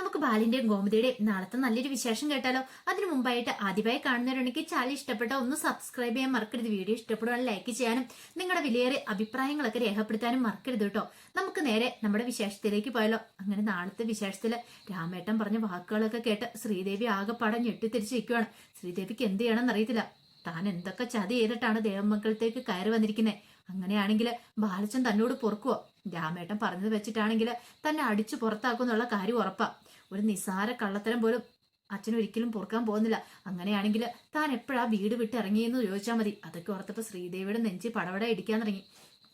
നമുക്ക് ബാലിന്റെയും ഗോമതിയുടെയും നാളത്തെ നല്ലൊരു വിശേഷം കേട്ടാലോ? അതിനു മുമ്പായിട്ട് ആദ്യമായി കാണുന്നവരുണ്ടെങ്കിൽ ചാനൽ ഇഷ്ടപ്പെട്ട ഒന്ന് സബ്സ്ക്രൈബ് ചെയ്യാൻ മറക്കരുത്. വീഡിയോ ഇഷ്ടപ്പെടുവാൻ ലൈക്ക് ചെയ്യാനും നിങ്ങളുടെ വിലയേറെ അഭിപ്രായങ്ങളൊക്കെ രേഖപ്പെടുത്താനും മറക്കരുത് കേട്ടോ. നമുക്ക് നേരെ നമ്മുടെ വിശേഷത്തിലേക്ക് പോയാലോ? അങ്ങനെ നാളത്തെ വിശേഷത്തില് രാമേട്ടൻ പറഞ്ഞ വാക്കുകളൊക്കെ കേട്ട് ശ്രീദേവി ആകെപ്പാടെ ഞെട്ടിത്തിരിച്ച് നിൽക്കുവാണ്. ശ്രീദേവിക്ക് എന്ത് ചെയ്യണമെന്ന് അറിയത്തില്ല. താൻ എന്തൊക്കെ ചതി ചെയ്തിട്ടാണ് ദേവമംഗലത്തേക്ക് കയറി വന്നിരിക്കുന്നത്. അങ്ങനെയാണെങ്കിൽ ബാലച്ചൻ തന്നോട് പൊറുക്കുവോ? രാമേട്ടൻ പറഞ്ഞത് വെച്ചിട്ടാണെങ്കിൽ തന്നെ അടിച്ചു പുറത്താക്കുന്നുള്ള കാര്യം ഉറപ്പാ. ഒരു നിസ്സാര കള്ളത്തരം പോലും അച്ഛൻ ഒരിക്കലും പൊറുക്കാൻ പോകുന്നില്ല. അങ്ങനെയാണെങ്കിൽ താൻ എപ്പോഴാ വീട് വിട്ട് ഇറങ്ങിയെന്ന് ചോദിച്ചാൽ മതി. അതൊക്കെ ഓർത്തപ്പോ ശ്രീദേവിയുടെ നെഞ്ചി പടവട ഇടിക്കാൻ തുടങ്ങി.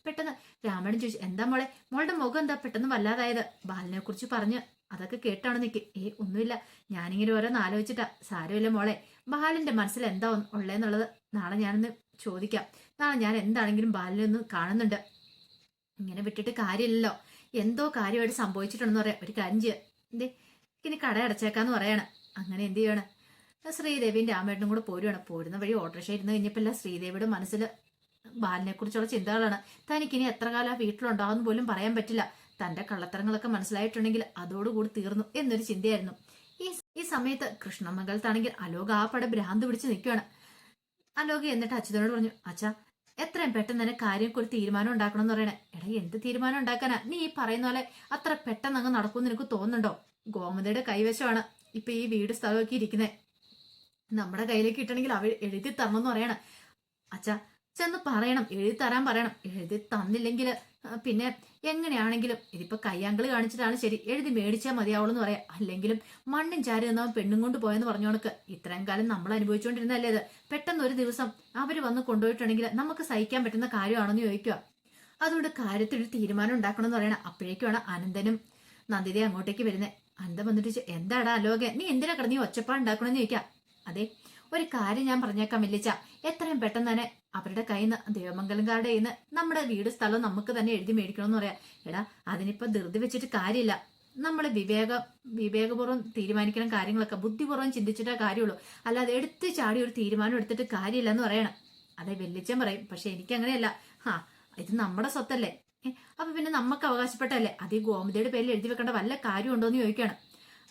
പെട്ടെന്ന് രാമേട്ടൻ ചോദിച്ചു, എന്താ മോളെ, മോളുടെ മുഖം എന്താ പെട്ടെന്ന് വല്ലാതായത്? ബാലിനെ കുറിച്ച് പറഞ്ഞ് അതൊക്കെ കേട്ടാണ് നിക്ക്. ഒന്നുമില്ല, ഞാനിങ്ങനെ ഓരോന്ന് ആലോചിച്ചിട്ടാ. സാരമില്ല മോളെ, ബാലിന്റെ മനസ്സിൽ എന്താ ഉള്ളതെന്നുള്ളത് നാളെ ഞാനൊന്ന് ചോദിക്കാം. നാളെ ഞാൻ എന്താണെങ്കിലും ബാലിനെ ഒന്ന് കാണുന്നുണ്ട്. ഇങ്ങനെ വിട്ടിട്ട് കാര്യമില്ലല്ലോ, എന്തോ കാര്യമായിട്ട് സംഭവിച്ചിട്ടുണ്ടെന്ന് പറയാം. ഒരു കാര്യം ചെയ്യാം, എന്തേ ഇനി കട അടച്ചേക്കാന്ന് പറയാണ്. അങ്ങനെ എന്ത് ചെയ്യണം, ശ്രീദേവിയും രാമേട്ടനും കൂടെ പോരുന്ന വഴി ഓട്ടോറിക്ഷ ഇരുന്ന് കഴിഞ്ഞപ്പല്ല ശ്രീദേവിയുടെ മനസ്സിൽ ബാലിനെ കുറിച്ചുള്ള ചിന്തകളാണ്. തനിക്കിനി എത്ര കാലം ആ വീട്ടിലുണ്ടാവുമെന്ന് പോലും പറയാൻ പറ്റില്ല. തന്റെ കള്ളത്തരങ്ങളൊക്കെ മനസ്സിലായിട്ടുണ്ടെങ്കിൽ അതോടുകൂടി തീർന്നു എന്നൊരു ചിന്തയായിരുന്നു. ഈ സമയത്ത് കൃഷ്ണമംഗലത്താണെങ്കിൽ അലോക ആ പട ഭ്രാന്ത് പിടിച്ച് നിൽക്കുകയാണ്. അലോക എന്നിട്ട് അച്യുതനോട് പറഞ്ഞു, അച്ഛാ എത്രയും പെട്ടെന്ന് തന്നെ കാര്യം ഒരു തീരുമാനം ഉണ്ടാക്കണം എന്ന് പറയണേ. എടാ, എന്ത് തീരുമാനം ഉണ്ടാക്കാനാ? നീ ഈ പറയുന്ന പോലെ അത്ര പെട്ടെന്ന് അങ്ങ് നടക്കുമെന്ന് നിനക്ക് തോന്നുന്നുണ്ടോ? ഗോമതിയുടെ കൈവശമാണ് ഇപ്പൊ ഈ വീട് സ്ഥലമൊക്കെ ഇരിക്കുന്നത്. നമ്മുടെ കയ്യിലേക്ക് കിട്ടണമെങ്കിൽ അവർ എഴുതി തരണം എന്ന് പറയണം. അച്ഛാ ചെന്ന് പറയണം, എഴുതി തരാൻ പറയണം. എഴുതി തന്നില്ലെങ്കിൽ പിന്നെ എങ്ങനെയാണെങ്കിലും ഇതിപ്പോ കയ്യാങ്കളി കാണിച്ചിട്ടാണ് ശരി, എഴുതി മേടിച്ചാൽ മതിയാവുള്ളൂ എന്ന് പറയാം. അല്ലെങ്കിലും മണ്ണും ചാരി നിന്നവൻ പെണ്ണും കൊണ്ട് പോയെന്ന് പറഞ്ഞോണക്ക് ഇത്രയും കാലം നമ്മൾ അനുഭവിച്ചുകൊണ്ടിരുന്നല്ലേ ഇത്. പെട്ടെന്ന് ഒരു ദിവസം അവര് വന്ന് കൊണ്ടുപോയിട്ടുണ്ടെങ്കിൽ നമുക്ക് സഹിക്കാൻ പറ്റുന്ന കാര്യമാണെന്ന് ചോദിക്കുക. അതുകൊണ്ട് കാര്യത്തിൽ ഒരു തീരുമാനം ഉണ്ടാക്കണമെന്ന് പറയണം. അപ്പോഴേക്കുമാണ് അനന്തനും നന്ദിതയും അങ്ങോട്ടേക്ക് വരുന്നത്. അനന്തം വന്നിട്ട്, എന്താടാ അലോകെ, നീ എന്തിനാ കിടന്ന് ഈ ഒച്ചപ്പാട് ഉണ്ടാക്കണമെന്ന് ചോദിക്കാം. അതെ, ഒരു കാര്യം ഞാൻ പറഞ്ഞേക്കാം വല്ലിച്ച, എത്രയും പെട്ടെന്ന് തന്നെ അവരുടെ കയ്യിൽ നിന്ന് ദേവമംഗലംകാരുടെ കയ്യിൽ നിന്ന് നമ്മുടെ വീട് സ്ഥലം നമുക്ക് തന്നെ എഴുതി മേടിക്കണമെന്ന് പറയാം. എടാ, അതിനിപ്പോ ധൃതി വെച്ചിട്ട് കാര്യമില്ല. നമ്മൾ വിവേകപൂർവ്വം തീരുമാനിക്കണം കാര്യങ്ങളൊക്കെ, ബുദ്ധിപൂർവ്വം ചിന്തിച്ചിട്ടേ കാര്യമുള്ളൂ. അല്ലാതെ എടുത്ത് ചാടി ഒരു തീരുമാനം എടുത്തിട്ട് കാര്യമില്ല എന്ന് പറയണം. അതെ വെല്ലിച്ചൻ പറയും, പക്ഷെ എനിക്ക് അങ്ങനെയല്ല. ഇത് നമ്മുടെ സ്വത്തല്ലേ, അപ്പൊ പിന്നെ നമുക്ക് അവകാശപ്പെട്ടല്ലേ, അത് ഈ ഗോമതിയുടെ പേരിൽ എഴുതി വെക്കേണ്ട വല്ല കാര്യം ഉണ്ടോ എന്ന് ചോദിക്കുകയാണ്.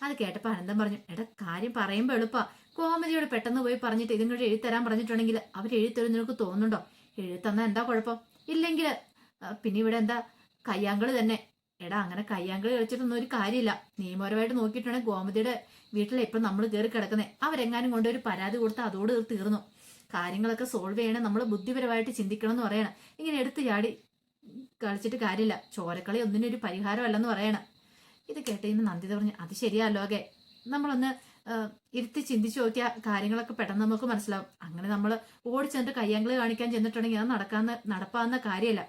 അത് കേട്ടപ്പോ അനന്തം പറഞ്ഞു, എടാ കാര്യം പറയുമ്പോ എളുപ്പാ. ഗോമതിയോട് പെട്ടെന്ന് പോയി പറഞ്ഞിട്ട് ഇതിങ്ങോട്ട് എഴുതിത്തരാൻ പറഞ്ഞിട്ടുണ്ടെങ്കിൽ അവർ എഴുതിത്തരും നിനക്ക് തോന്നുന്നുണ്ടോ? എഴുതിത്തന്നാ എന്താ കുഴപ്പം? ഇല്ലെങ്കിൽ പിന്നെ ഇവിടെ എന്താ കയ്യാങ്കളി തന്നെ. എടാ, അങ്ങനെ കയ്യാങ്കളി കളിച്ചിട്ടൊന്നും ഒരു കാര്യമില്ല. നിയമപരമായിട്ട് നോക്കിയിട്ടുണ്ടെങ്കിൽ ഗോമതിയുടെ വീട്ടിലെ ഇപ്പം നമ്മൾ കയറി കിടക്കുന്നത്. അവരെങ്ങാനും കൊണ്ട് ഒരു പരാതി കൊടുത്താൽ അതോട് തീർന്നു. കാര്യങ്ങളൊക്കെ സോൾവ് ചെയ്യണം, നമ്മൾ ബുദ്ധിപരമായിട്ട് ചിന്തിക്കണം എന്ന് പറയണം. ഇങ്ങനെ എടുത്ത് ചാടി കളിച്ചിട്ട് കാര്യമില്ല. ചോരക്കളി ഒന്നിനൊരു പരിഹാരമല്ലെന്ന് പറയണം. ഇത് കേട്ടതിന് നന്ദിത പറഞ്ഞു, അത് ശരിയല്ലോ അതെ, നമ്മളൊന്ന് ഇരുത്തി ചിന്തിച്ചു നോക്കിയാൽ കാര്യങ്ങളൊക്കെ പെട്ടെന്ന് നമുക്ക് മനസ്സിലാവും. അങ്ങനെ നമ്മൾ ഓടിച്ചെന്നിട്ട് കയ്യാങ്കളി കാണിക്കാൻ ചെന്നിട്ടുണ്ടെങ്കിൽ അത് നടപ്പാവുന്ന കാര്യമല്ല.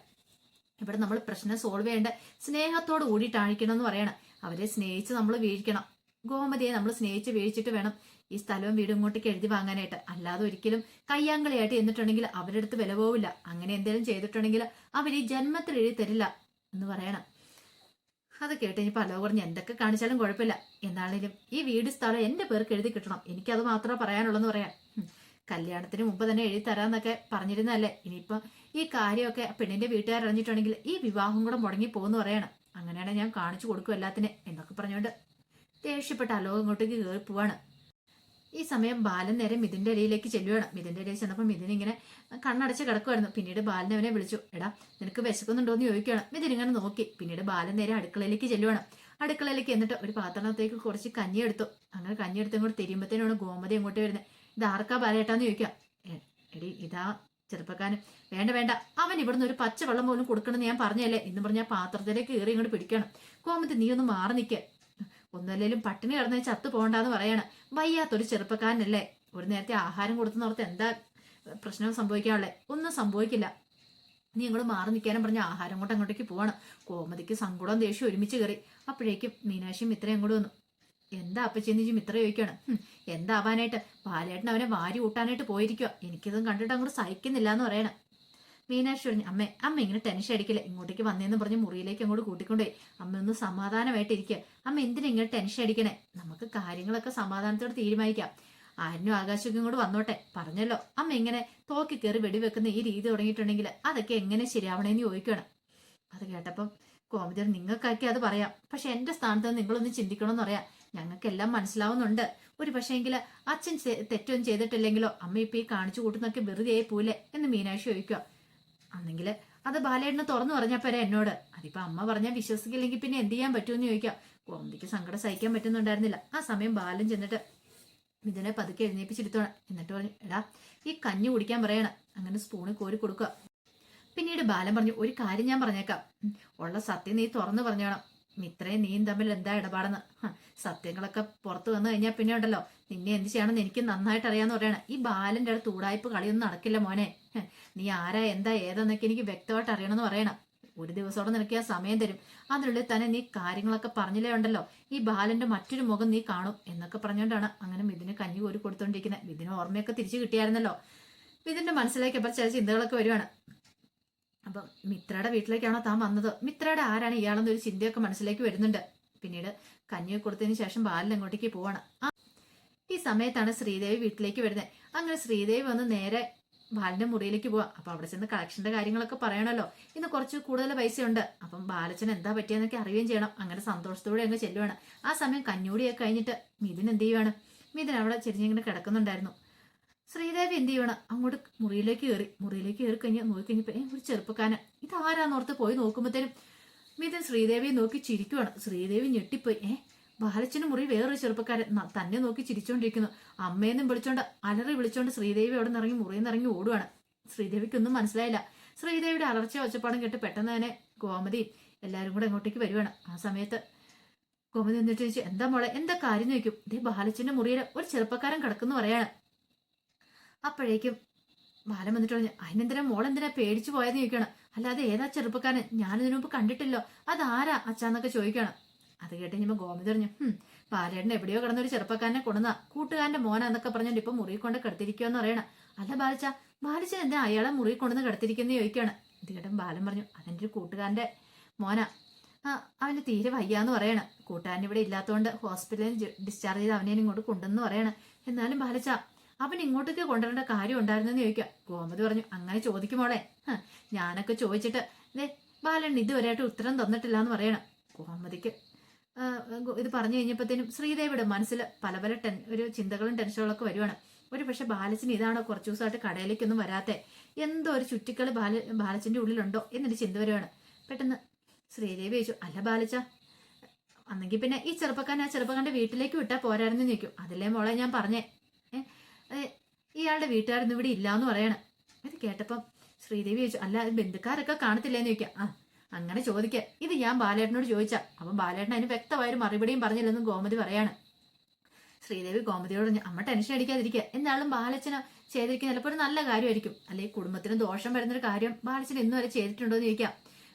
ഇവിടെ നമ്മൾ പ്രശ്നം സോൾവ് ചെയ്യേണ്ട സ്നേഹത്തോട് കൂടിയിട്ടാണിക്കണം എന്ന് പറയണം. അവരെ സ്നേഹിച്ച് നമ്മൾ വീഴിക്കണം. ഗോമതിയെ നമ്മൾ സ്നേഹിച്ച് വീഴിച്ചിട്ട് വേണം ഈ സ്ഥലവും വീടും ഇങ്ങോട്ടേക്ക് എഴുതി വാങ്ങാനായിട്ട്. അല്ലാതെ ഒരിക്കലും കയ്യാങ്കളിയായിട്ട് എന്നിട്ടുണ്ടെങ്കിൽ അവരുടെ അടുത്ത് വില പോവില്ല. അങ്ങനെ എന്തെങ്കിലും ചെയ്തിട്ടുണ്ടെങ്കിൽ അവർ ഈ ജന്മത്തിൽ എഴുതി തരില്ല എന്ന് പറയണം. അത് കേട്ടുകഴിഞ്ഞപ്പോൾ അലോ പറഞ്ഞു, എന്തൊക്കെ കാണിച്ചാലും കുഴപ്പമില്ല, എന്നാണേലും ഈ വീട് സ്ഥലം എന്റെ പേർക്ക് എഴുതി കിട്ടണം. എനിക്കത് മാത്രമേ പറയാനുള്ളെന്ന് പറയാം. കല്യാണത്തിന് മുമ്പ് തന്നെ എഴുതി തരാന്നൊക്കെ പറഞ്ഞിരുന്നല്ലേ. ഇനിയിപ്പൊ ഈ കാര്യമൊക്കെ പെണ്ണിന്റെ വീട്ടുകാർ അറിഞ്ഞിട്ടുണ്ടെങ്കിൽ ഈ വിവാഹം കൂടെ മുടങ്ങി പോകുന്നു പറയണം. അങ്ങനെയാണെങ്കിൽ ഞാൻ കാണിച്ചു കൊടുക്കും എല്ലാത്തിനെ എന്നൊക്കെ പറഞ്ഞുകൊണ്ട് ദേഷ്യപ്പെട്ട അലോ ഇങ്ങോട്ടേക്ക് കയറി പോവാണ്. ഈ സമയം ബാലൻ നേരെ മിഥുന്റെ ഇടയിലേക്ക് ചെല്ലുവാണ്. മിഥുന്റെ ഇടയിൽ ചെന്നപ്പോൾ മിഥുൻ ഇങ്ങനെ കണ്ണടച്ച് കിടക്കുമായിരുന്നു. പിന്നീട് ബാലൻ അവനെ വിളിച്ചു, എടാ നിനക്ക് വിശക്കുന്നുണ്ടോന്ന് ചോദിക്കുകയാണ്. മിഥുൻ ഇങ്ങനെ നോക്കി. പിന്നീട് ബാലൻ നേരെ അടുക്കളയിലേക്ക് ചെല്ലുവാണ്. അടുക്കളയിലേക്ക് എന്നിട്ട് ഒരു പാത്രത്തേക്ക് കുറച്ച് കഞ്ഞി എടുത്തു. അങ്ങനെ കഞ്ഞി എടുത്ത് ഇങ്ങോട്ട് തിരിയുമ്പോഴത്തേനാണ് ഗോമതി അങ്ങോട്ട് വരുന്നത്. ഇത് ആർക്കാ ബാലേട്ടാന്ന് ചോദിക്കാം. എടി ഇതാ ചെറുപ്പക്കാരൻ. വേണ്ട, അവൻ ഇവിടുന്ന് ഒരു പച്ചവെള്ളം പോലും കൊടുക്കണമെന്ന് ഞാൻ പറഞ്ഞല്ലേ എന്ന് പറഞ്ഞാൽ പാത്രത്തിലേക്ക് കയറി ഇങ്ങോട്ട് പിടിക്കണം. ഗോമതി നീ ഒന്ന് മാറി നിൽക്കുക, ഒന്നല്ലേലും പട്ടിണി കിടന്ന് ചത്തു പോകണ്ടെന്ന് പറയണം. വയ്യാത്തൊരു ചെറുപ്പക്കാരനല്ലേ, ഒരു നേരത്തെ ആഹാരം കൊടുത്തുന്നോർത്ത് എന്താ പ്രശ്നം സംഭവിക്കാനുള്ളത്? ഒന്നും സംഭവിക്കില്ല, നീ ഇങ്ങോട്ട് മാറി നിൽക്കാനും പറഞ്ഞ ആഹാരം കൊണ്ട് അങ്ങോട്ടേക്ക് പോവാണ്. കോമതിക്ക് സങ്കടവും ദേഷ്യം ഒരുമിച്ച് കയറി. അപ്പോഴേക്കും മീനാക്ഷിയും മിത്രയും അങ്ങോട്ട് വന്നു. എന്താ അപ്പച്ചെന്നിച്ച് മിത്ര ചോദിക്കുകയാണ്. എന്താവാനായിട്ട്, ബാലേട്ടൻ അവനെ വാരി കൂട്ടാനായിട്ട് പോയിരിക്കുക. എനിക്കിതും കണ്ടിട്ട് അങ്ങോട്ട് സഹിക്കുന്നില്ല എന്ന് പറയണം. മീനാക്ഷി പറഞ്ഞു, അമ്മ ഇങ്ങനെ ടെൻഷൻ അടിക്കില്ല, ഇങ്ങോട്ടേക്ക് വന്നേന്ന് പറഞ്ഞ് മുറിയിലേക്ക് അങ്ങോട്ട് കൂട്ടിക്കൊണ്ടുപോയി. അമ്മ ഒന്ന് സമാധാനമായിട്ടിരിക്കുക. അമ്മ എന്തിനാ ഇങ്ങനെ ടെൻഷൻ അടിക്കണേ? നമുക്ക് കാര്യങ്ങളൊക്കെ സമാധാനത്തോടെ തീരുമാനിക്കാം. ആരിനും ആകാശമൊക്കെ ഇങ്ങോട്ട് വന്നോട്ടെ. പറഞ്ഞല്ലോ, അമ്മ ഇങ്ങനെ തോക്കി കയറി വെടിവെക്കുന്ന ഈ രീതി തുടങ്ങിയിട്ടുണ്ടെങ്കിൽ അതൊക്കെ എങ്ങനെ ശരിയാവണേന്ന് ചോദിക്കണം. അത് കേട്ടപ്പം കോമതി നിങ്ങൾക്കാക്കി അത് പറയാം, പക്ഷെ എന്റെ സ്ഥാനത്ത് നിങ്ങളൊന്ന് ചിന്തിക്കണമെന്ന് പറയാം. ഞങ്ങൾക്കെല്ലാം മനസ്സിലാവുന്നുണ്ട്. ഒരു പക്ഷേങ്കിൽ അച്ഛൻ തെറ്റൊന്നും ചെയ്തിട്ടില്ലെങ്കിലോ അമ്മ ഇപ്പൊ ഈ കാണിച്ചു കൂട്ടുന്നൊക്കെ വെറുതെ ആയി പോലെ എന്ന് മീനാക്ഷി ചോദിക്കുക. അന്നെങ്കിൽ അത് ബാലേട്ടന് തുറന്നു പറഞ്ഞപ്പോരെ എന്നോട്. അതിപ്പോ അമ്മ പറഞ്ഞാൽ വിശ്വസിക്കില്ലെങ്കിൽ പിന്നെ എന്ത് ചെയ്യാൻ പറ്റുമെന്ന് ചോദിക്കാം. കോമതിക്ക് സങ്കടം സഹിക്കാൻ പറ്റുന്നുണ്ടായിരുന്നില്ല. ആ സമയം ബാലൻ ചെന്നിട്ട് ഇതിനെ പതുക്കെ എഴുന്നേപ്പിച്ചിരുത്തോണം. എന്നിട്ട് പറഞ്ഞു, എടാ ഈ കഞ്ഞി കുടിക്കാൻ പറയണം. അങ്ങനെ സ്പൂണിൽ കോരി കൊടുക്കുക. പിന്നീട് ബാലൻ പറഞ്ഞു, ഒരു കാര്യം ഞാൻ പറഞ്ഞേക്കാം, ഉള്ള സത്യം നീ തുറന്നു പറഞ്ഞോണം. മിത്രയും നീയും തമ്മിൽ എന്താ ഇടപാടെന്ന്. സത്യങ്ങളൊക്കെ പുറത്തു വന്നു കഴിഞ്ഞാൽ പിന്നെ ഉണ്ടല്ലോ നിന്നെ എന്ത് ചെയ്യണമെന്ന് എനിക്ക് നന്നായിട്ട് അറിയാന്ന് പറയണം. ഈ ബാലന്റെ അടുത്ത് ഊടായ്പ കളിയൊന്നും നടക്കില്ല മോനെ. നീ ആരാ എന്താ ഏതാന്നൊക്കെ എനിക്ക് വ്യക്തമായിട്ട് അറിയണമെന്ന് പറയണം. ഒരു ദിവസത്തോടെ നിനക്ക് ഞാൻ സമയം തരും. അതിനുള്ളിൽ തന്നെ നീ കാര്യങ്ങളൊക്കെ പറഞ്ഞില്ലേ ഉണ്ടല്ലോ ഈ ബാലന്റെ മറ്റൊരു മുഖം നീ കാണും എന്നൊക്കെ പറഞ്ഞുകൊണ്ടാണ് അങ്ങനെ മിഥുന് കഞ്ഞി കോരി കൊടുത്തോണ്ടിരിക്കുന്നത്. മിഥുന് ഓർമ്മയൊക്കെ തിരിച്ചു കിട്ടിയായിരുന്നല്ലോ. മിഥുന്റെ മനസ്സിലേക്ക് അപ്പൊ ചില ചിന്തകളൊക്കെ വരുവാണ്. അപ്പം മിത്രയുടെ വീട്ടിലേക്കാണോ താൻ വന്നത്, മിത്രയുടെ ആരാണ് ഇയാളെന്നൊരു ചിന്തയൊക്കെ മനസ്സിലേക്ക് വരുന്നുണ്ട്. പിന്നീട് കഞ്ഞി കൊടുത്തതിന് ശേഷം ബാലൻ അങ്ങോട്ടേക്ക് പോവാണ്. ഈ സമയത്താണ് ശ്രീദേവി വീട്ടിലേക്ക് വരുന്നത്. അങ്ങനെ ശ്രീദേവി വന്ന് നേരെ ബാലന്റെ മുറിയിലേക്ക് പോവാം. അപ്പൊ അവിടെ ചെന്ന് കളക്ഷന്റെ കാര്യങ്ങളൊക്കെ പറയണല്ലോ. ഇന്ന് കുറച്ച് കൂടുതൽ പൈസയുണ്ട്. അപ്പം ബാലച്ചൻ എന്താ പറ്റിയെന്നൊക്കെ അറിയുകയും ചെയ്യണം. അങ്ങനെ സന്തോഷത്തോടെ അങ്ങ് ചെല്ലുവാണ്. ആ സമയം കഞ്ഞൂടിയൊക്കെ കഴിഞ്ഞിട്ട് മിഥുൻ എന്ത് ചെയ്യുവാണ്, മിഥുൻ അവിടെ ചെരിഞ്ഞിങ്ങനെ കിടക്കുന്നുണ്ടായിരുന്നു. ശ്രീദേവി എന്ത് ചെയ്യണം, അങ്ങോട്ട് മുറിയിലേക്ക് കയറി കഴിഞ്ഞ് നോക്കിക്കഴിഞ്ഞപ്പോ ഒരു ചെറുപ്പക്കാരൻ ഇതാരാന്നോർത്ത് പോയി നോക്കുമ്പോഴത്തേനും മിഥുൻ ശ്രീദേവിയെ നോക്കി ചിരിക്കുവാണ്. ശ്രീദേവി ഞെട്ടിപ്പോയി. ബാലച്ചന് മുറി വേറൊരു ചെറുപ്പക്കാരൻ തന്നെ നോക്കി ചിരിച്ചോണ്ടിരിക്കുന്നു. അമ്മയെന്നും വിളിച്ചോണ്ട് അലറി വിളിച്ചോണ്ട് ശ്രീദേവി അവിടെ നിന്നിറങ്ങി മുറിയിൽ നിന്നിറങ്ങി ഓടുവാണ്. ശ്രീദേവിക്കൊന്നും മനസ്സിലായില്ല. ശ്രീദേവിയുടെ അലർച്ച ഒച്ചപ്പാടും കേട്ട് പെട്ടെന്ന് തന്നെ ഗോമതിയും എല്ലാരും കൂടെ അങ്ങോട്ടേക്ക് വരുവാണ്. ആ സമയത്ത് ഗോമതി എന്നിട്ട് ചോദിച്ചു, എന്താ മോളെ എന്താ കാര്യം ചോദിക്കും. ഇതേ ബാലച്ചന്റെ മുറിയിൽ ഒരു ചെറുപ്പക്കാരൻ കിടക്കുന്നു പറയാണ്. അപ്പോഴേക്കും ബാലൻ വന്നിട്ട് പറഞ്ഞു, അതിനെന്തിനാ മോളെന്തിനാ പേടിച്ചു പോയെന്ന് ചോദിക്കണം. അല്ലാതെ ഏതാ ചെറുപ്പക്കാരൻ, ഞാനിതിനു മുമ്പ് കണ്ടിട്ടില്ലോ, അതാരാ അച്ഛാന്നൊക്കെ ചോദിക്കണം. അത് കേട്ട് കഴിഞ്ഞപ്പോ ഗോമതി പറഞ്ഞു, ബാലേട്ടൻ എവിടെയോ കിടന്നൊരു ചെറുപ്പക്കാരനെ കൊണ്ടുവന്ന കൂട്ടുകാരന്റെ മോനാന്നൊക്കെ പറഞ്ഞോണ്ട് ഇപ്പൊ മുറി കൊണ്ട് കിടത്തിരിക്കുവെന്ന് പറയണം. അല്ല ബാലച്ചൻ എന്താ അയാളെ മുറി കൊണ്ടുവന്ന് കിടത്തിരിക്കുന്ന ചോദിക്കുകയാണ്. ഇത് കേട്ടൻ ബാലൻ പറഞ്ഞു, അതെന്റെ ഒരു കൂട്ടുകാരന്റെ മോനാ, അവന് തീരെ വയ്യാന്ന് പറയണം. കൂട്ടുകാരൻ ഇവിടെ ഇല്ലാത്തതുകൊണ്ട് ഹോസ്പിറ്റലിൽ ഡിസ്ചാർജ് ചെയ്ത് അവനെ ഇങ്ങോട്ട് കൊണ്ടുവന്ന് പറയണം. എന്നാലും ബാലച്ച അവൻ ഇങ്ങോട്ടേക്ക് കൊണ്ടുവരേണ്ട കാര്യം ഉണ്ടായിരുന്നെന്ന് ചോദിക്കുക. ഗോമതി പറഞ്ഞു, അങ്ങനെ ചോദിക്കുമോളെ, ഞാനൊക്കെ ചോദിച്ചിട്ട് ബാലൻ ഇതുവരെയായിട്ട് ഉത്തരം തന്നിട്ടില്ല എന്ന് പറയണം. ഗോമതിക്ക് ഇത് പറഞ്ഞു കഴിഞ്ഞപ്പോഴത്തേനും ശ്രീദേവിയുടെ മനസ്സിൽ പല പല ഒരു ചിന്തകളും ടെൻഷനുകളൊക്കെ വരുവാണ്. ഒരു പക്ഷെ ബാലച്ചന് ഇതാണോ കുറച്ചു ദിവസമായിട്ട് കടയിലേക്കൊന്നും വരാത്തെ, എന്തോ ഒരു ചുറ്റിക്കളി ബാലച്ചന്റെ ഉള്ളിലുണ്ടോ എന്നൊരു ചിന്ത വരുവാണ്. പെട്ടെന്ന് ശ്രീദേവി ചോദിച്ചു, അല്ല ബാലച്ച അന്നെങ്കിൽ പിന്നെ ഈ ചെറുപ്പക്കാരന്റെ വീട്ടിലേക്ക് വിട്ടാൽ പോരായിരുന്നു ചോദിക്കും. അതല്ലേ മോളെ ഞാൻ പറഞ്ഞേ, ഇയാളുടെ വീട്ടുകാരൊന്നും ഇവിടെ ഇല്ലാന്ന് പറയണം. ഇത് കേട്ടപ്പം ശ്രീദേവി ചോദിച്ചു, അല്ല ബന്ധുക്കാരൊക്കെ കാണത്തില്ലേന്ന് ചോദിക്കാം. അങ്ങനെ ചോദിക്ക, ഇത് ഞാൻ ബാലേട്ടനോട് ചോദിച്ചാ. അപ്പം ബാലേട്ടൻ അതിന് വ്യക്തമായൊരു മറുപടിയും പറഞ്ഞില്ലെന്നും ഗോമതി പറയാണ്. ശ്രീദേവി ഗോമതിയോട് പറഞ്ഞു, അമ്മ ടെൻഷൻ അടിക്കാതിരിക്കുക, എന്നാലും ബാലച്ചന് ചെയ്തിരിക്കുന്ന ചിലപ്പോൾ ഒരു നല്ല കാര്യമായിരിക്കും, അല്ലെങ്കിൽ കുടുംബത്തിന് ദോഷം വരുന്നൊരു കാര്യം ബാലച്ചൻ ഇന്നും വരെ ചെയ്തിട്ടുണ്ടോ എന്ന് ചോദിക്കാം.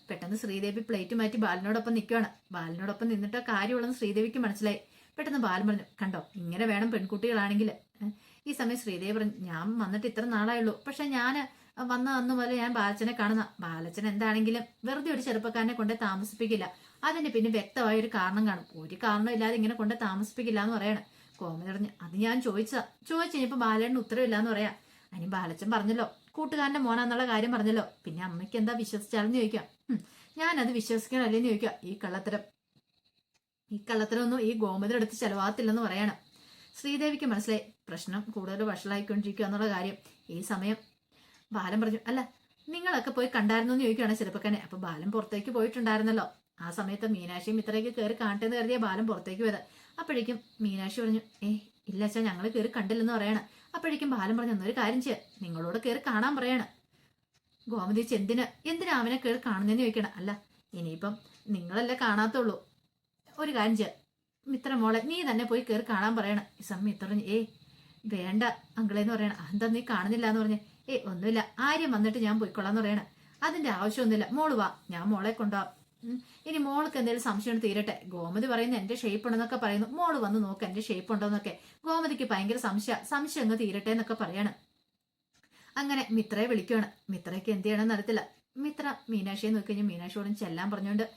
പെട്ടെന്ന് ശ്രീദേവി പ്ലേറ്റ് മാറ്റി ബാലനോടൊപ്പം നിൽക്കുകയാണ്. ബാലനോടൊപ്പം നിന്നിട്ട് കാര്യമുള്ളെന്ന് ശ്രീദേവിക്ക് മനസ്സിലായി. പെട്ടെന്ന് ബാലൻ പറഞ്ഞു, കണ്ടോ ഇങ്ങനെ വേണം പെൺകുട്ടികളാണെങ്കിൽ. ഈ സമയം ശ്രീദേവി പറഞ്ഞു, ഞാൻ വന്നിട്ട് ഇത്ര നാളായുള്ളൂ, പക്ഷെ ഞാൻ വന്ന അന്ന് മുതൽ ഞാൻ ബാലച്ചനെ കാണുന്ന. ബാലച്ചൻ എന്താണെങ്കിലും വെറുതെ ഒരു ചെറുപ്പക്കാരനെ കൊണ്ട് താമസിപ്പിക്കില്ല, അതിന് പിന്നെ വ്യക്തമായ ഒരു കാരണം കാണും, ഒരു കാരണം ഇല്ലാതെ ഇങ്ങനെ കൊണ്ട് താമസിപ്പിക്കില്ല എന്ന് പറയണം. കോമതി പറഞ്ഞു, അത് ഞാൻ ചോദിച്ചു കഴിഞ്ഞപ്പോ ബാലേട്ടന് ഉത്തരവില്ലാന്ന് പറയാ. അതിന് ബാലച്ചൻ പറഞ്ഞല്ലോ കൂട്ടുകാരന്റെ മോനാന്നുള്ള കാര്യം പറഞ്ഞല്ലോ, പിന്നെ അമ്മയ്ക്ക് എന്താ വിശ്വസിച്ചാലെന്ന് ചോദിക്കാം. ഞാനത് വിശ്വസിക്കണല്ലേന്ന് ചോദിക്കുക. ഈ കള്ളത്തരമൊന്നും ഈ ഗോമതി എടുത്ത് ചെലവാകത്തില്ലെന്ന് പറയണം. ശ്രീദേവിക്ക് മനസ്സിലായി പ്രശ്നം കൂടുതൽ വഷളായിക്കൊണ്ടിരിക്കുക എന്നുള്ള കാര്യം. ഈ സമയം ബാലൻ പറഞ്ഞു, അല്ല നിങ്ങളൊക്കെ പോയി കണ്ടായിരുന്നു എന്ന് ചോദിക്കുകയാണ് ചെറുപ്പക്കാരനെ. അപ്പൊ ബാലൻ പുറത്തേക്ക് പോയിട്ടുണ്ടായിരുന്നല്ലോ. ആ സമയത്ത് മീനാക്ഷിയും ഇത്രയൊക്കെ കയറി കാണട്ടെന്ന് കരുതിയ ബാലൻ പുറത്തേക്ക് വരാം. അപ്പോഴേക്കും മീനാക്ഷി പറഞ്ഞു, ഇല്ല അച്ഛാ ഞങ്ങൾ കയറി കണ്ടില്ലെന്ന് പറയണം. അപ്പോഴേക്കും ബാലൻ പറഞ്ഞു, എന്നൊരു കാര്യം ചെയ്യാം, നിങ്ങളോട് കയറി കാണാൻ പറയണം. ഗോമതി എന്തിനാ അവനെ കയറി കാണുന്നതെന്ന് ചോദിക്കണം. അല്ല ഇനിയിപ്പം നിങ്ങളല്ലേ കാണാത്തുള്ളൂ, ഒരു കാര്യം ചെയ്യാം മിത്ര മോളെ നീ തന്നെ പോയി കയറി കാണാൻ പറയണം. ഈ സമയം മിത്ര പറഞ്ഞു, വേണ്ട അങ്കിളേന്ന് പറയണം. എന്താ നീ കാണുന്നില്ല എന്ന് പറഞ്ഞേ. ഒന്നുമില്ല, ആര്യം വന്നിട്ട് ഞാൻ പോയിക്കൊള്ളാന്ന് പറയണം. അതിന്റെ ആവശ്യമൊന്നുമില്ല, മോള് വാ, ഞാൻ മോളെ കൊണ്ടുപോവാം. ഇനി മോൾക്ക് എന്തെങ്കിലും സംശയം തീരട്ടെ. ഗോമതി പറയുന്നു എന്റെ ഷേപ്പ് ഉണ്ടെന്നൊക്കെ പറയുന്നു, മോള് വന്ന് നോക്ക് എന്റെ ഷേപ്പ് ഉണ്ടോന്നൊക്കെ. ഗോമതിക്ക് ഭയങ്കര സംശയം അങ്ങ് തീരട്ടെ എന്നൊക്കെ പറയാണ്. അങ്ങനെ മിത്രയെ വിളിക്കുകയാണ്. മിത്രയ്ക്ക് എന്ത് ചെയ്യണമെന്ന് അറിയത്തില്ല. മിത്ര മീനാക്ഷിയെ നോക്കി കഴിഞ്ഞാൽ മീനാക്ഷിയോടും ചെല്ലാൻ പറഞ്ഞുകൊണ്ട്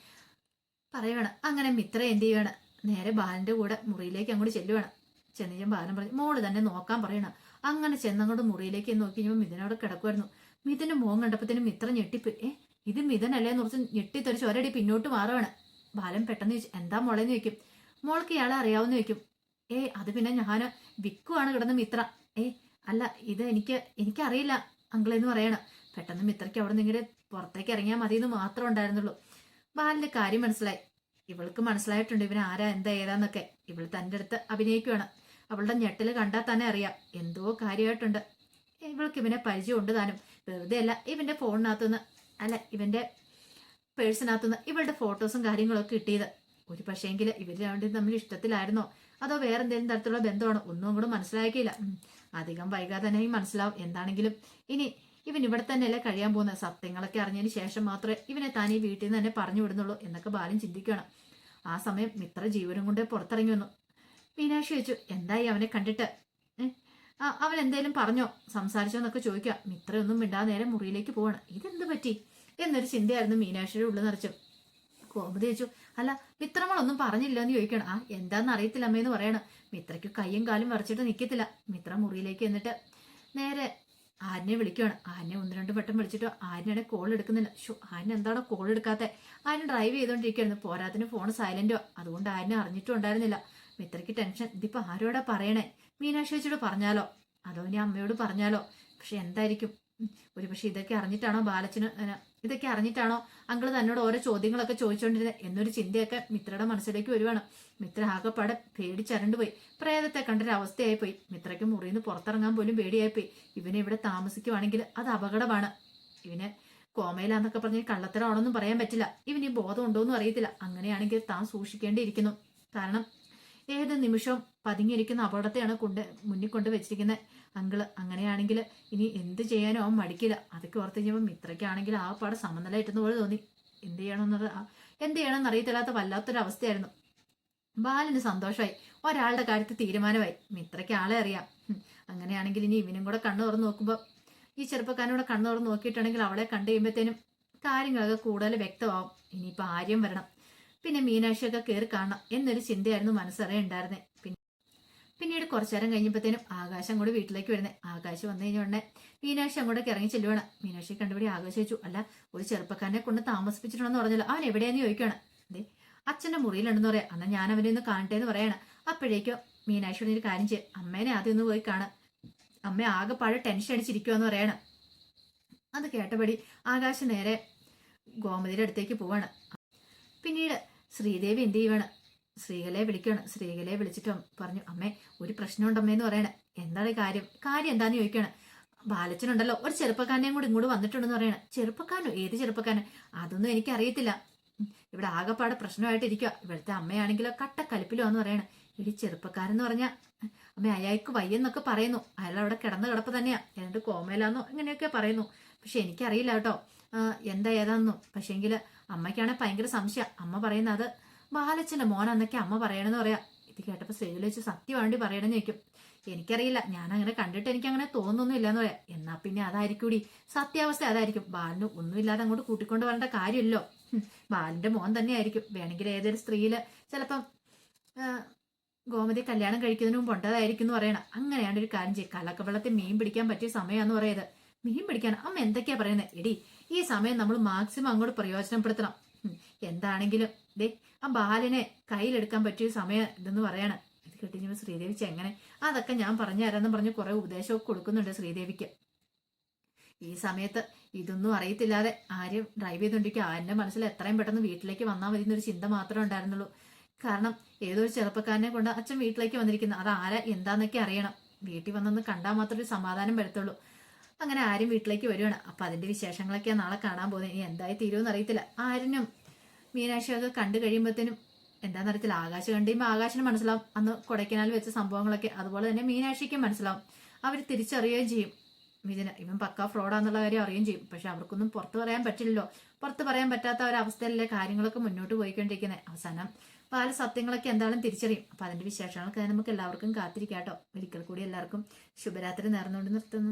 പറയുവാണ്. അങ്ങനെ മിത്ര എന്ത് ചെയ്യുവാണ്, നേരെ ബാലന്റെ കൂടെ മുറിയിലേക്ക് അങ്ങോട്ട് ചെല്ലുവാണ്. ചെന്ന് ബാലൻ പറഞ്ഞു, മോള് തന്നെ നോക്കാൻ പറയണം. അങ്ങനെ ചെന്നങ്ങോട്ട് മുറിയിലേക്ക് നോക്കി കഴിഞ്ഞപ്പോൾ മിഥുനോട് കിടക്കുമായിരുന്നു. മിഥുന്റെ മുഖം കണ്ടപ്പോഴത്തേനും മിത്ര ഞെട്ടിപ്പോയി. ഇത് മിഥുനല്ലേ എന്ന് കുറച്ച് ഞെട്ടിത്തെറിച്ച് ഒരടി പിന്നോട്ട് മാറുകയാണ്. ബാലൻ പെട്ടെന്ന് ചോദിച്ചു, എന്താ മോളെന്ന് ചോദിക്കും. മോൾക്ക് ഇയാളെ അറിയാവുന്ന ചോദിക്കും. അത് പിന്നെ ഞാൻ വിക്കുവാണ് കിടന്ന് മിത്ര. അല്ല ഇത് എനിക്കറിയില്ല അങ്കിളെന്ന് പറയണം. പെട്ടെന്ന് മിത്രയ്ക്ക് അവിടെ നിന്ന് പുറത്തേക്ക് ഇറങ്ങിയാൽ മതി എന്ന് മാത്രം ഉണ്ടായിരുന്നുള്ളൂ. ബാലിന്റെ കാര്യം മനസ്സിലായി. ഇവൾക്ക് മനസ്സിലായിട്ടുണ്ട് ഇവൻ ആരാ എന്താ ഏതാന്നൊക്കെ. ഇവൾ തൻ്റെ അടുത്ത് അഭിനയിക്കുവാണ്. അവളുടെ ഞെട്ടല് കണ്ടാൽ തന്നെ അറിയാം എന്തോ കാര്യമായിട്ടുണ്ട്. ഇവൾക്ക് ഇവനെ പരിചയമുണ്ട് താനും. വെറുതെ അല്ല ഇവന്റെ ഫോണിനകത്തുനിന്ന് ഇവന്റെ പേഴ്സിനകത്തുനിന്ന് ഇവളുടെ ഫോട്ടോസും കാര്യങ്ങളൊക്കെ കിട്ടിയത്. ഒരു പക്ഷേങ്കിൽ ഇവർ രണ്ടും തമ്മിൽ ഇഷ്ടത്തിലായിരുന്നോ അതോ വേറെ എന്തെങ്കിലും തരത്തിലുള്ള ബന്ധമാണോ ഒന്നും കൂടെ മനസ്സിലാക്കിയില്ല. അധികം വൈകാതെ തന്നെ മനസ്സിലാവും. എന്താണെങ്കിലും ഇനി ഇവൻ ഇവിടെ തന്നെയല്ലേ കഴിയാൻ പോകുന്നത്. സത്യങ്ങളൊക്കെ അറിഞ്ഞതിന് ശേഷം മാത്രമേ ഇവനെ താൻ ഈ വീട്ടിൽ നിന്ന് തന്നെ പറഞ്ഞു വിടുന്നുള്ളൂ എന്നൊക്കെ ബാലൻ ചിന്തിക്കുകയാണ്. ആ സമയം മിത്ര ജീവനും കൊണ്ട് പുറത്തിറങ്ങി വന്നു. മീനാക്ഷി വെച്ചു, എന്തായി അവനെ കണ്ടിട്ട്? അവൻ എന്തേലും പറഞ്ഞോ സംസാരിച്ചോ എന്നൊക്കെ ചോദിക്കുക. മിത്രയൊന്നും മിണ്ടാതെ നേരെ മുറിയിലേക്ക് പോവാണ്. ഇതെന്ത് പറ്റി എന്നൊരു ചിന്തയായിരുന്നു മീനാക്ഷിയുടെ ഉള്ളിൽ നിറച്ചു. കോമതി ചോദിച്ചു, അല്ല മിത്രങ്ങളൊന്നും പറഞ്ഞില്ല എന്ന് ചോദിക്കണം. എന്താന്ന് അറിയത്തില്ല അമ്മയെന്ന് പറയണം. മിത്രയ്ക്ക് കയ്യും കാലും വരച്ചിട്ട് നിൽക്കത്തില്ല. മിത്ര മുറിയിലേക്ക് എന്നിട്ട് നേരെ ആര്യനെ വിളിക്കുകയാണ്. ആര്യനെ 1-2 വട്ടം വിളിച്ചിട്ടോ ആര്യനെ കോൾ എടുക്കുന്നില്ല. ആര്യൻ എന്താണോ കോൾ എടുക്കാത്ത? ആര്യൻ ഡ്രൈവ് ചെയ്തോണ്ടിരിക്കുകയായിരുന്നു. പോരാത്തിന് ഫോൺ സൈലന്റോ. അതുകൊണ്ട് ആര്യനെ അറിഞ്ഞിട്ടും ഉണ്ടായിരുന്നില്ല. മിത്രയ്ക്ക് ടെൻഷൻ. ഇതിപ്പോ ആരോടാ പറയണേ? മീനാക്ഷി ചേച്ചിയോട് പറഞ്ഞാലോ അതോ ഇനി അമ്മയോട് പറഞ്ഞാലോ? പക്ഷെ എന്തായിരിക്കും? ഒരു പക്ഷെ ഇതൊക്കെ അറിഞ്ഞിട്ടാണോ ഇതൊക്കെ അറിഞ്ഞിട്ടാണോ അങ്കിള് തന്നോട് ഓരോ ചോദ്യങ്ങളൊക്കെ ചോദിച്ചോണ്ടിരുന്നത് എന്നൊരു ചിന്തയൊക്കെ മിത്രയുടെ മനസ്സിലേക്ക് വരുവാണ്. മിത്ര ആകെപ്പാടെ പേടിച്ചരണ്ടുപോയി. പ്രേതത്തെ കണ്ടൊരു അവസ്ഥയായിപ്പോയി. മിത്രയ്ക്ക് മുറിയിൽ നിന്ന് പുറത്തിറങ്ങാൻ പോലും പേടിയായിപ്പോയി. ഇവനെ ഇവിടെ താമസിക്കുവാണെങ്കിൽ അത് അപകടമാണ്. ഇവന് കോമയിലാന്നൊക്കെ പറഞ്ഞ് കള്ളത്തരമാണെന്നും പറയാൻ പറ്റില്ല. ഇവന് ബോധം ഉണ്ടോന്നും അറിയത്തില്ല. അങ്ങനെയാണെങ്കിൽ താൻ സൂക്ഷിക്കേണ്ടിയിരിക്കുന്നു. കാരണം ഏത് നിമിഷവും പതുങ്ങിയിരിക്കുന്ന അപകടത്തെയാണ് മുന്നിൽ കൊണ്ട് വെച്ചിരിക്കുന്നത് അങ്കിള്. അങ്ങനെയാണെങ്കിൽ ഇനി എന്ത് ചെയ്യാനോ അവൻ മടിക്കില്ല. അതൊക്കെ ഓർത്ത് കഴിഞ്ഞപ്പോൾ മിത്രയ്ക്കാണെങ്കിൽ ആ പാടെ സമനില ഇട്ടുന്ന പോലെ തോന്നി. എന്ത് ചെയ്യണമെന്ന് അറിയത്തില്ലാത്ത വല്ലാത്തൊരവസ്ഥയായിരുന്നു. ബാലിന് സന്തോഷമായി. ഒരാളുടെ കാര്യത്തിൽ തീരുമാനമായി. മിത്രയ്ക്ക് ആളെ അറിയാം. അങ്ങനെയാണെങ്കിൽ ഇനി ഇവനും കൂടെ കണ്ണു തുറന്ന് നോക്കുമ്പോൾ ഈ ചെറുപ്പക്കാരനൂടെ കണ്ണു തുറന്ന് നോക്കിയിട്ടുണ്ടെങ്കിൽ അവളെ കണ്ടു കഴിയുമ്പോഴത്തേനും കാര്യങ്ങളൊക്കെ കൂടുതൽ വ്യക്തമാവും. ഇനിയിപ്പോൾ ആര്യം വരണം, പിന്നെ മീനാക്ഷിയൊക്കെ കയറി കാണണം എന്നൊരു ചിന്തയായിരുന്നു മനസ്സറിയുണ്ടായിരുന്നേ. പിന്നീട് കുറച്ചു നേരം കഴിഞ്ഞപ്പോഴത്തേനും ആകാശം കൂടെ വീട്ടിലേക്ക് വരുന്നത്. ആകാശം വന്നു കഴിഞ്ഞ ഉടനെ മീനാക്ഷി അങ്ങോട്ടേക്ക് ഇറങ്ങി ചെല്ലുവാണ്. മീനാക്ഷി കണ്ടുപിടി ആകാശം ചോദിച്ചു, അല്ല ഒരു ചെറുപ്പക്കാരനെ കൊണ്ട് താമസിപ്പിച്ചിട്ടുണ്ടെന്ന് പറഞ്ഞല്ലോ, അവൻ എവിടെയാന്ന് ചോദിക്കുകയാണ്. അതെ അച്ഛന്റെ മുറിയിലുണ്ടെന്ന് പറയാം. എന്നാൽ ഞാൻ അവനെ ഒന്ന് കാണട്ടെ എന്ന് പറയാണ്. അപ്പോഴേക്കോ മീനാക്ഷിയോട് ഒരു കാര്യം ചെയ്യും, അമ്മേനെ ആദ്യം ഒന്ന് പോയി കാണാം. അമ്മ ആകെപ്പാടെ ടെൻഷൻ അടിച്ചിരിക്കുവാന്ന് പറയാണ്. അത് കേട്ടപടി ആകാശം നേരെ ഗോമതിയുടെ അടുത്തേക്ക് പോവാണ്. പിന്നീട് ശ്രീദേവി എന്ത് ചെയ്യുവാണ്, ശ്രീകലയെ വിളിക്കുകയാണ്. ശ്രീകലയെ വിളിച്ചിട്ട് പറഞ്ഞു, അമ്മേ ഒരു പ്രശ്നമുണ്ടമ്മേന്ന് പറയണേ. എന്താണ് കാര്യം എന്താന്ന് ചോദിക്കുകയാണ്. ബാലച്ചനുണ്ടല്ലോ ഒരു ചെറുപ്പക്കാരനെയും കൂടി ഇങ്ങോട്ട് വന്നിട്ടുണ്ടെന്ന് പറയണേ. ചെറുപ്പക്കാരനോ? ഏത് ചെറുപ്പക്കാരൻ? അതൊന്നും എനിക്കറിയത്തില്ല. ഇവിടെ ആകെപ്പാടെ പ്രശ്നമായിട്ടിരിക്കുക. ഇവിടുത്തെ അമ്മയാണെങ്കിലോ കട്ടക്കലിപ്പിലുവാന്ന് പറയണേ. ഇടി ചെറുപ്പക്കാരെന്ന് പറഞ്ഞാൽ അമ്മ അയാൾക്ക് വയ്യെന്നൊക്കെ പറയുന്നു. അയാൾ അവിടെ കിടപ്പ് തന്നെയാ. എന്നിട്ട് കോമയിലാന്നോ ഇങ്ങനെയൊക്കെ പറയുന്നു. പക്ഷെ എനിക്കറിയില്ല കേട്ടോ എന്താ ഏതാന്നോ. പക്ഷേങ്കിൽ അമ്മയ്ക്കാണെങ്കിൽ ഭയങ്കര സംശയം. അമ്മ പറയുന്നത് അത് ബാലച്ചന്റെ മോനാന്നൊക്കെ അമ്മ പറയണെന്ന് പറയാം. ഇത് കേട്ടപ്പോൾ ശ്രീകല വെച്ച് സത്യമാണ്ടി പറയണമെന്ന് ചോദിക്കും. എനിക്കറിയില്ല, ഞാൻ അങ്ങനെ കണ്ടിട്ട് എനിക്ക് അങ്ങനെ തോന്നുന്നൊന്നും ഇല്ലാന്ന് പറയാം. എന്നാ പിന്നെ അതായിരിക്കൂടി സത്യാവസ്ഥ. അതായിരിക്കും. ബാലിന് ഒന്നുമില്ലാതെ അങ്ങോട്ട് കൂട്ടിക്കൊണ്ട് വരേണ്ട കാര്യമല്ലോ. ബാലിന്റെ മോൻ തന്നെയായിരിക്കും. വേണമെങ്കിൽ ഏതൊരു സ്ത്രീയില് ചിലപ്പം ഗോമതി കല്യാണം കഴിക്കുന്നതിന് മുമ്പ് ഉണ്ടതായിരിക്കും എന്ന് പറയണം. അങ്ങനെയാണ് ഒരു കാര്യം ചെയ്യും. കലക്കവെള്ളത്തിൽ മീൻ പിടിക്കാൻ പറ്റിയ സമയമാന്ന് പറയുന്നത്. മീൻ പിടിക്കാൻ അമ്മ എന്തൊക്കെയാ പറയുന്നത്? എടി ഈ സമയം നമ്മൾ മാക്സിമം അങ്ങോട്ട് പ്രയോജനപ്പെടുത്തണം. എന്താണെങ്കിലും ആ ബാലിനെ കയ്യിലെടുക്കാൻ പറ്റിയ സമയം ഇതെന്ന് പറയണം. ഇത് കേട്ടിഞ്ഞപ്പോൾ ശ്രീദേവിച്ച് എങ്ങനെ അതൊക്കെ ഞാൻ പറഞ്ഞു തരാമെന്ന് പറഞ്ഞ് കുറെ ഉപദേശമൊക്കെ കൊടുക്കുന്നുണ്ട് ശ്രീദേവിക്ക്. ഈ സമയത്ത് ഇതൊന്നും അറിയത്തില്ലാതെ ആര്യം ഡ്രൈവ് ചെയ്തോണ്ടിരിക്കുക. ആര്യന്റെ മനസ്സിൽ എത്രയും പെട്ടെന്ന് വീട്ടിലേക്ക് വന്നാൽ മതി എന്നൊരു ചിന്ത മാത്രമേ ഉണ്ടായിരുന്നുള്ളൂ. കാരണം ഏതൊരു ചെറുപ്പക്കാരനെ കൊണ്ട് അച്ഛൻ വീട്ടിലേക്ക് വന്നിരിക്കുന്നത്, അത് ആരാ എന്താന്നൊക്കെ അറിയണം. വീട്ടിൽ വന്നൊന്ന് കണ്ടാൽ മാത്രമേ ഒരു സമാധാനം വരത്തുള്ളൂ. അങ്ങനെ ആര്യം വീട്ടിലേക്ക് വരുവാണ്. അപ്പൊ അതിന്റെ വിശേഷങ്ങളൊക്കെയാണ് നാളെ കാണാൻ പോകുന്നത്. ഇനി എന്തായി തീരുമെന്ന് അറിയത്തില്ല. ആര്യനും മീനാക്ഷിയൊക്കെ കണ്ടു കഴിയുമ്പോഴത്തേനും എന്താണെന്നറിയത്തില്ല. ആകാശം കണ്ടു കഴിയുമ്പോൾ ആകാശിന് മനസ്സിലാവും അന്ന് കൊടൈക്കനാൽ വെച്ച സംഭവങ്ങളൊക്കെ. അതുപോലെ തന്നെ മീനാക്ഷിക്കും മനസ്സിലാവും. അവർ തിരിച്ചറിയുകയും ചെയ്യും ഇവൻ പക്കാ ഫ്രോഡാന്നുള്ള കാര്യം അറിയുകയും ചെയ്യും. പക്ഷെ അവർക്കൊന്നും പുറത്ത് പറയാൻ പറ്റില്ലല്ലോ. പുറത്ത് പറയാൻ പറ്റാത്ത ഒരവസ്ഥയിലല്ലേ കാര്യങ്ങളൊക്കെ മുന്നോട്ട് പോയിക്കൊണ്ടിരിക്കുന്നത്. അവസാനം പല സത്യങ്ങളൊക്കെ എന്തായാലും തിരിച്ചറിയും. അപ്പൊ അതിന്റെ വിശേഷങ്ങളൊക്കെ നമുക്ക് എല്ലാവർക്കും കാത്തിരിക്കാട്ടോ. ഒരിക്കൽ കൂടി എല്ലാവർക്കും ശുഭരാത്രി നേർന്നുകൊണ്ട് നിർത്തുന്നു.